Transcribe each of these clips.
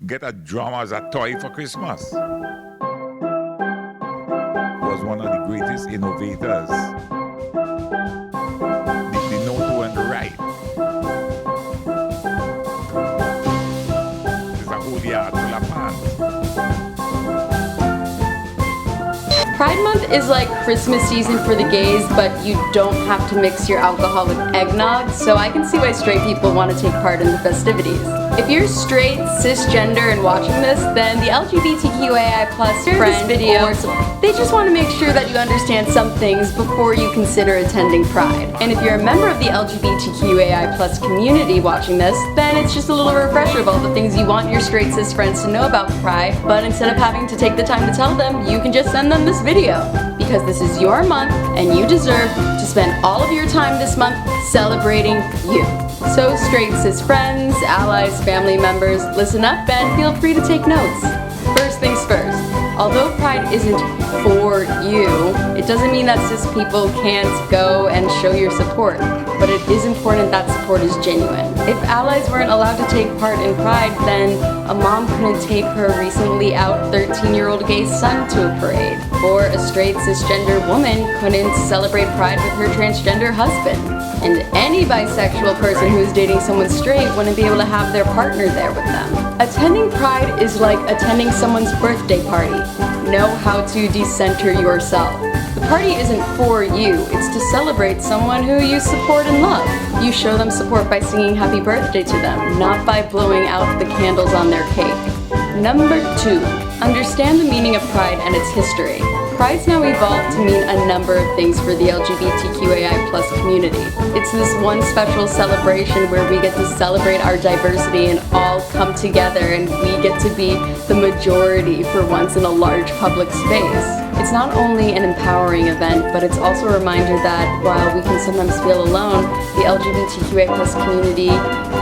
get a drum as a toy for Christmas. Was one of the greatest innovators. The know to and the right. It's a whole yard full of pants. Pride Month is like Christmas season for the gays, but you don't have to mix your alcohol with eggnog, so I can see why straight people want to take part in the festivities. If you're straight, cisgender, and watching this, then the lgbtqia plus friend video, they just want to make sure that you understand some things before you consider attending Pride. And if you're a member of the lgbtqia plus community watching this, then it's just a little refresher of all the things you want your straight cis friends to know about Pride, but instead of having to take the time to tell them, you can just send them this video. Because this is your month, and you deserve to spend all of your time this month celebrating you. So straight cis friends, allies, family members, listen up and feel free to take notes. First things first, although Pride isn't for you, it doesn't mean that cis people can't go and show your support, but it is important that support is genuine. If allies weren't allowed to take part in Pride, then a mom couldn't take her recently out 13-year-old gay son to a parade, or a straight cisgender woman couldn't celebrate Pride with her transgender husband. And any bisexual person who is dating someone straight wouldn't be able to have their partner there with them. Attending Pride is like attending someone's birthday party. Know how to decenter yourself. The party isn't for you, it's to celebrate someone who you support and love. You show them support by singing happy birthday to them, not by blowing out the candles on their cake. Number 2, understand the meaning of Pride and its history. Pride's now evolved to mean a number of things for the LGBTQAI+ community. It's this one special celebration where we get to celebrate our diversity and all come together, and we get to be the majority for once in a large public space. It's not only an empowering event, but it's also a reminder that while we can sometimes feel alone, the LGBTQA+ community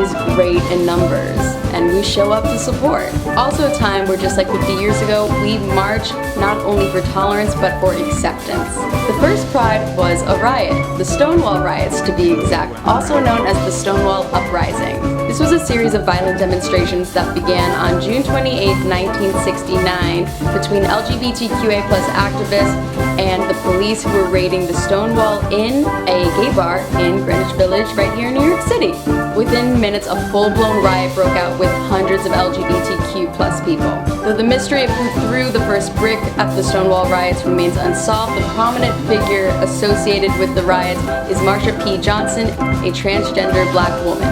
is great in numbers, and we show up to support. Also a time where, just like 50 years ago, we march not only for tolerance, but for acceptance. The first Pride was a riot, the Stonewall riots to be exact, also known as the Stonewall Uprising. This was a series of violent demonstrations that began on June 28, 1969, between LGBTQA+ activists and the police who were raiding the Stonewall in a gay bar in Greenwich Village right here in New York City. Within minutes, a full-blown riot broke out with hundreds of LGBTQ+ people. Though the mystery of who threw the first brick at the Stonewall riots remains unsolved, the prominent figure associated with the riots is Marsha P. Johnson, a transgender black woman.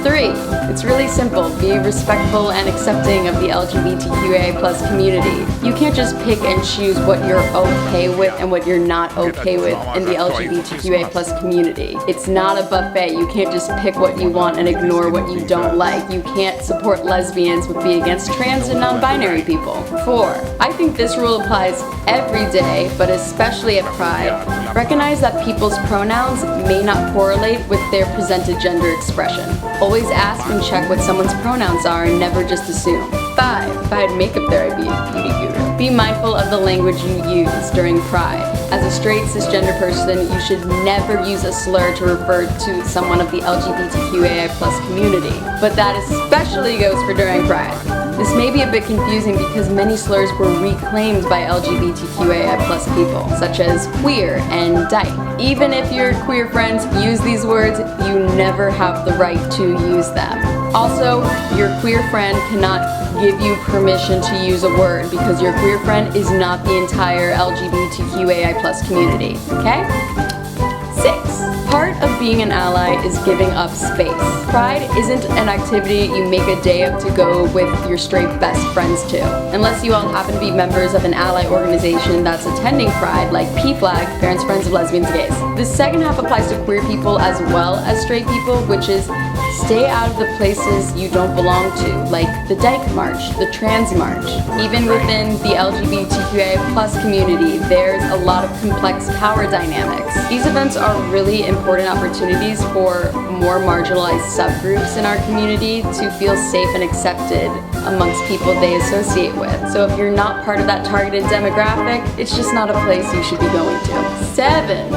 3. It's really simple. Be respectful and accepting of the LGBTQA+ community. You can't just pick and choose what you're okay with and what you're not okay with in the LGBTQA+ community. It's not a buffet. You can't just pick what you want and ignore what you don't like. You can't support lesbians but be against trans and non-binary people. 4. I think this rule applies every day, but especially at Pride. Recognize that people's pronouns may not correlate with their presented gender expression. Always ask and check what someone's pronouns are and never just assume. 5. If I had makeup there, I'd be a beauty guru. Be mindful of the language you use during Pride. As a straight cisgender person, you should never use a slur to refer to someone of the LGBTQAI+ community. But that especially goes for during Pride. This may be a bit confusing because many slurs were reclaimed by LGBTQAI+ people, such as queer and dyke. Even if your queer friends use these words, you never have the right to use them. Also, your queer friend cannot give you permission to use a word because your queer friend is not the entire LGBTQAI+ community, okay? 6. Part of being an ally is giving up space. Pride isn't an activity you make a day of to go with your straight best friends to. Unless you all happen to be members of an ally organization that's attending Pride, like PFLAG, Parents, Friends of Lesbians, Gays. The second half applies to queer people as well as straight people, which is stay out of the places you don't belong to, like the Dyke March, the Trans March. Even within the LGBTQA+ community, there's a lot of complex power dynamics. These events are really important opportunities for more marginalized subgroups in our community to feel safe and accepted amongst people they associate with. So if you're not part of that targeted demographic, it's just not a place you should be going to. 7.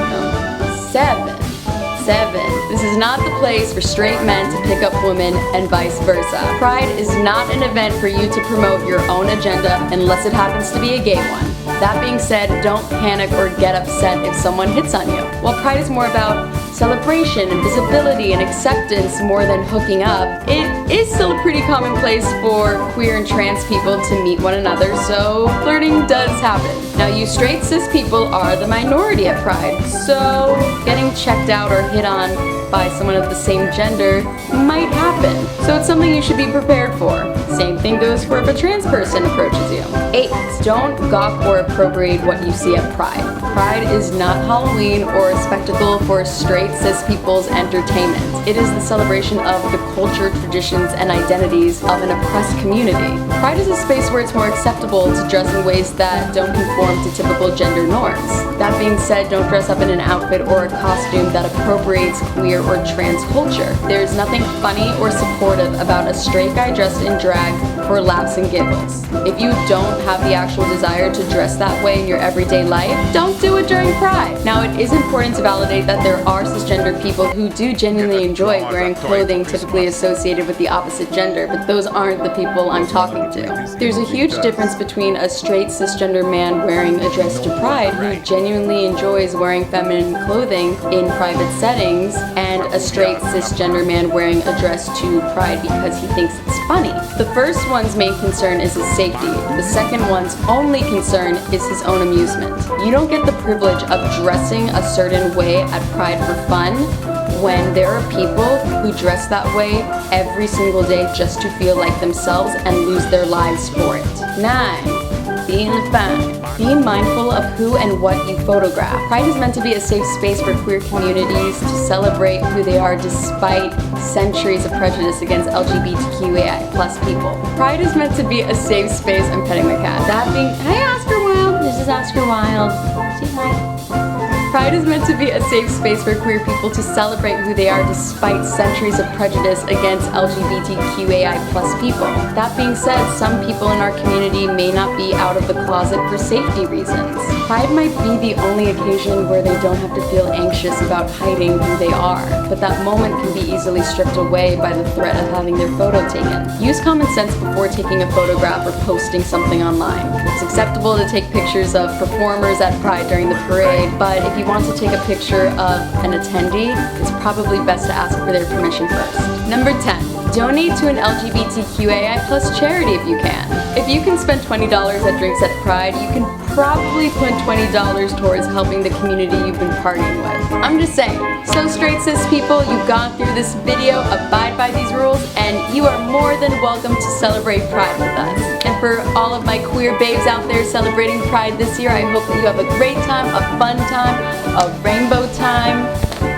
7. This is not the place for straight men to pick up women and vice versa. Pride is not an event for you to promote your own agenda unless it happens to be a gay one. That being said, don't panic or get upset if someone hits on you. While Pride is more about celebration and visibility and acceptance more than hooking up, it is still a pretty commonplace for queer and trans people to meet one another, so flirting does happen. Now, you straight cis people are the minority at Pride, so getting checked out or hit on by someone of the same gender might happen, so it's something you should be prepared for. Same thing goes for if a trans person approaches you. 8. Don't gawk or appropriate what you see at Pride. Pride is not Halloween or a spectacle for straight cis people's entertainment. It is the celebration of the culture, traditions, and identities of an oppressed community. Pride is a space where it's more acceptable to dress in ways that don't conform to typical gender norms. That being said, don't dress up in an outfit or a costume that appropriates queer or trans culture. There's nothing funny or supportive about a straight guy dressed in drag for laughs and giggles. If you don't have the actual desire to dress that way in your everyday life, don't do it during Pride. Now, it is important to validate that there are cisgender people who do genuinely enjoy wearing clothing typically associated with the opposite gender, but those aren't the people I'm talking to. There's a huge difference between a straight cisgender man wearing a dress to Pride who genuinely enjoys wearing feminine clothing in private settings, and a straight cisgender man wearing a dress to Pride because he thinks it's funny. The first one's main concern is his safety. The second one's only concern is his own amusement. You don't get the privilege of dressing a certain way at Pride for fun when there are people who dress that way every single day just to feel like themselves and lose their lives for it. 9. Being fun. Be mindful of who and what you photograph. Pride is meant to be a safe space for queer communities to celebrate who they are despite centuries of prejudice against lgbtqia plus people. Pride is meant to be a safe space. I'm petting my cat. That being, hi Oscar Wilde. This is Oscar Wilde. Say hi. Pride is meant to be a safe space for queer people to celebrate who they are despite centuries of prejudice against lgbtqia plus people. That being said, some people in our community may not be out of the closet for safety reasons. Pride might be the only occasion where they don't have to feel anxious about hiding who they are, but that moment can be easily stripped away by the threat of having their photo taken. Use common sense before taking a photograph or posting something online. It's acceptable to take pictures of performers at Pride during the parade, but if you want to take a picture of an attendee, it's probably best to ask for their permission first. Number 10. Donate to an LGBTQAI plus charity if you can. If you can spend $20 at Drinks at Pride, you can probably put $20 towards helping the community you've been partying with. I'm just saying. So straight cis people, you've gone through this video, abide by these rules, and you are more than welcome to celebrate Pride with us. And for all of my queer babes out there celebrating Pride this year, I hope that you have a great time, a fun time, a rainbow time.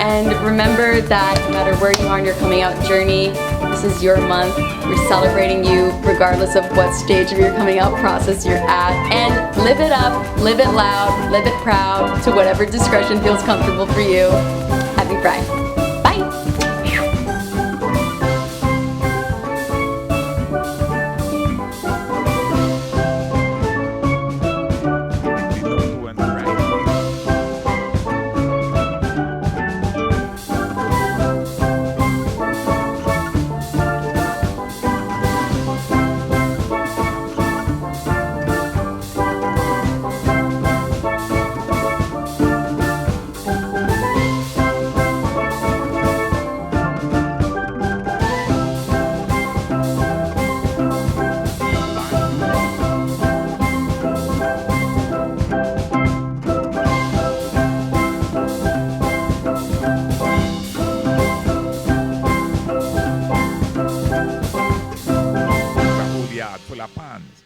And remember that no matter where you are in your coming out journey, this is your month. We're celebrating you regardless of what stage of your coming out process you're at. And live it up, live it loud, live it proud, to whatever discretion feels comfortable for you. Happy Pride. Bye! Full of pans.